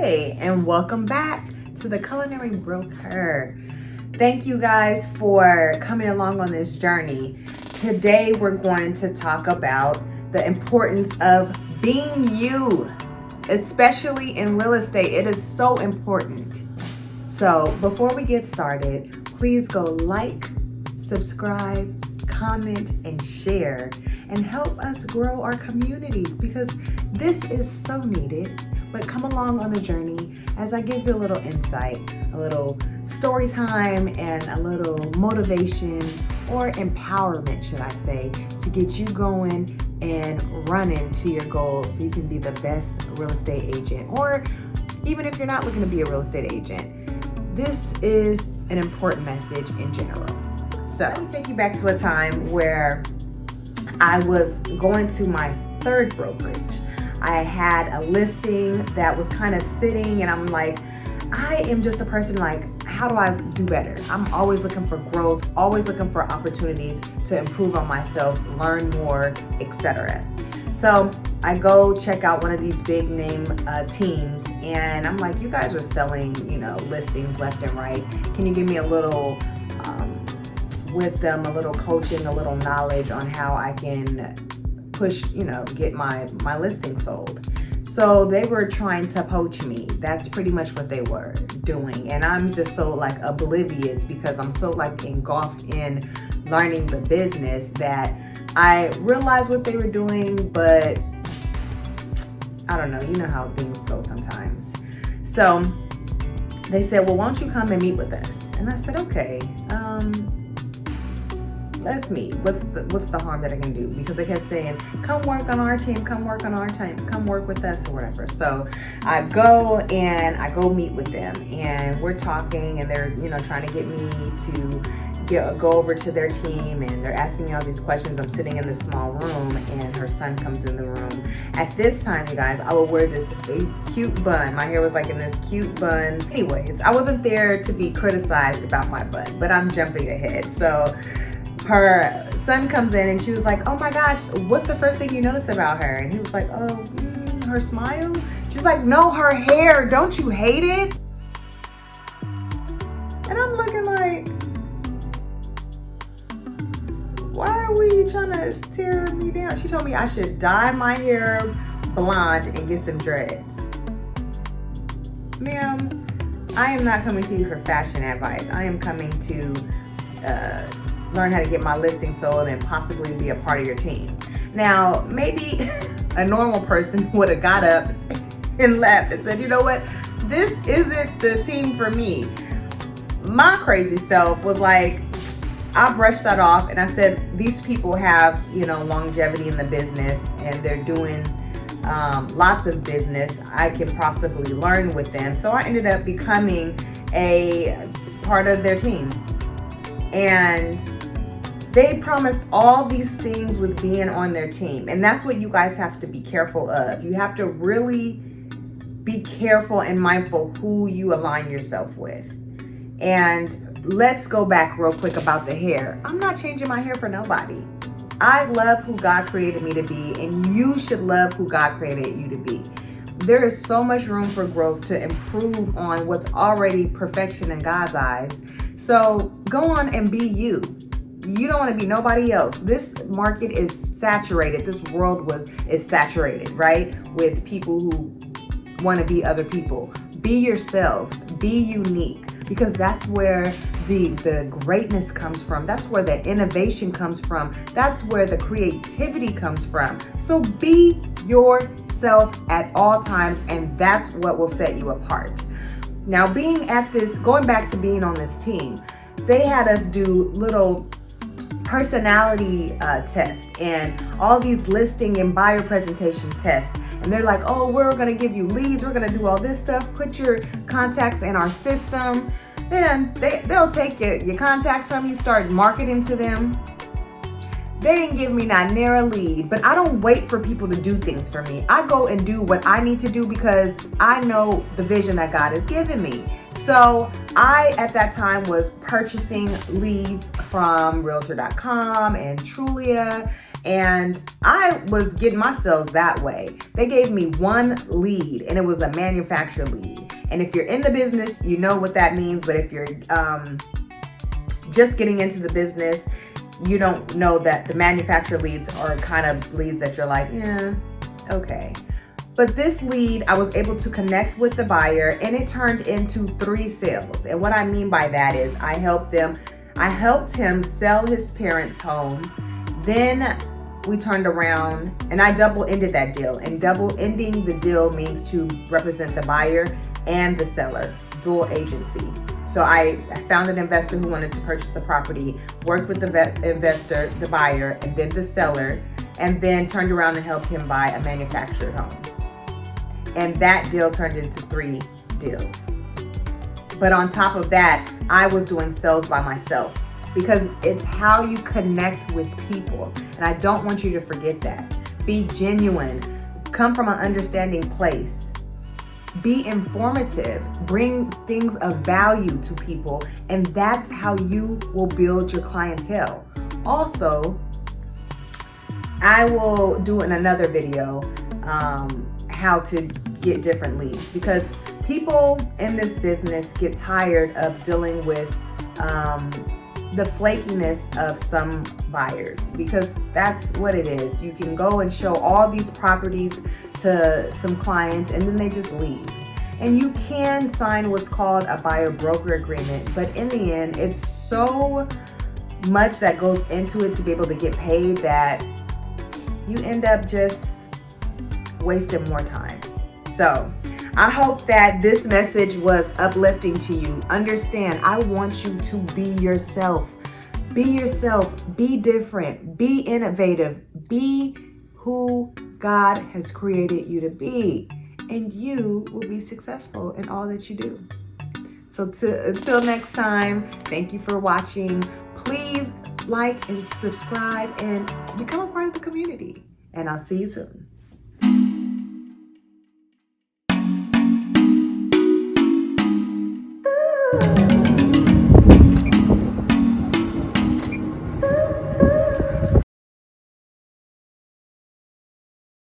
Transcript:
Hey, and welcome back to the Culinary Broker. Thank you guys for coming along on this journey. Today we're going to talk about the importance of being you, especially in real estate. It is so important. So before we get started, please go like, subscribe, comment, and share, and help us grow our community because this is so needed. But come along on the journey as I give you a little insight, a little story time, and a little motivation or empowerment, should I say, to get you going and running to your goals so you can be the best real estate agent. Or even if you're not looking to be a real estate agent, this is an important message in general. So let me take you back to a time where I was going to my third brokerage. I had a listing that was kind of sitting, and I'm like, I am just a person like, how do I do better? I'm always looking for growth, always looking for opportunities to improve on myself, learn more, etc. So I go check out one of these big name teams, and I'm like, you guys are selling, listings left and right. Can you give me a little wisdom, a little coaching, a little knowledge on how I can push, get my listing sold? So they were trying to poach me. That's pretty much what they were doing. And I'm just so oblivious because I'm so engulfed in learning the business that I realized what they were doing, but I don't know, you know how things go sometimes. So they said, well, why don't you come and meet with us? And I said, okay, let's meet. What's the harm that I can do? Because they kept saying, come work on our team, come work on our team, come work with us or whatever. So I go meet with them, and we're talking, and they're, trying to get me to go over to their team, and they're asking me all these questions. I'm sitting in this small room, and her son comes in the room. At this time, you guys, I would wear this cute bun. My hair was in this cute bun. Anyways, I wasn't there to be criticized about my bun, but I'm jumping ahead. So her son comes in, and she was like, oh my gosh, what's the first thing you noticed about her? And he was like, her smile. She was like, no, her hair. Don't you hate it? And I'm looking like, why are we trying to tear me down? She told me I should dye my hair blonde and get some dreads. Ma'am, I am not coming to you for fashion advice. I am coming to learn how to get my listing sold and possibly be a part of your team. Now, maybe a normal person would have got up and left and said, you know what? This isn't the team for me. My crazy self was like, I brushed that off, and I said, these people have, longevity in the business, and they're doing lots of business. I can possibly learn with them. So I ended up becoming a part of their team. And they promised all these things with being on their team. And that's what you guys have to be careful of. You have to really be careful and mindful who you align yourself with. And let's go back real quick about the hair. I'm not changing my hair for nobody. I love who God created me to be, and you should love who God created you to be. There is so much room for growth to improve on what's already perfection in God's eyes. So go on and be you. You don't want to be nobody else. This market is saturated. This world is saturated, right? With people who want to be other people. Be yourselves. Be unique. Because that's where the greatness comes from. That's where the innovation comes from. That's where the creativity comes from. So be yourself at all times, and that's what will set you apart. Now, going back to being on this team, they had us do little personality tests and all these listing and buyer presentation tests. And they're like, oh, we're going to give you leads. We're going to do all this stuff. Put your contacts in our system. Then they'll take your contacts from you, start marketing to them. They didn't give me not near a lead, but I don't wait for people to do things for me. I go and do what I need to do because I know the vision that God has given me. So I, at that time, was purchasing leads from realtor.com and Trulia And I was getting my sales that way. They gave me one lead, and it was a manufacturer lead. And if you're in the business, you know what that means. But if you're just getting into the business, you don't know that the manufacturer leads are kind of leads that you're like, yeah, okay. But this lead, I was able to connect with the buyer, and it turned into 3 sales. And what I mean by that is I helped him sell his parents' home. Then we turned around and I double-ended that deal. And double-ending the deal means to represent the buyer and the seller, dual agency. So I found an investor who wanted to purchase the property, worked with the investor, the buyer, and then the seller, and then turned around and helped him buy a manufactured home. And that deal turned into 3 deals. But on top of that, I was doing sales by myself, because it's how you connect with people. And I don't want you to forget that. Be genuine. Come from an understanding place. Be informative. Bring things of value to people. And that's how you will build your clientele. Also, I will do in another video how to get different leads, because people in this business get tired of dealing with the flakiness of some buyers, because that's what it is. You can go and show all these properties to some clients and then they just leave. And you can sign what's called a buyer broker agreement, but in the end, it's so much that goes into it to be able to get paid that you end up just wasting more time. So I hope that this message was uplifting to you. Understand, I want you to be yourself. Be yourself. Be different. Be innovative. Be who God has created you to be. And you will be successful in all that you do. So until next time, thank you for watching. Please like and subscribe and become a part of the community. And I'll see you soon.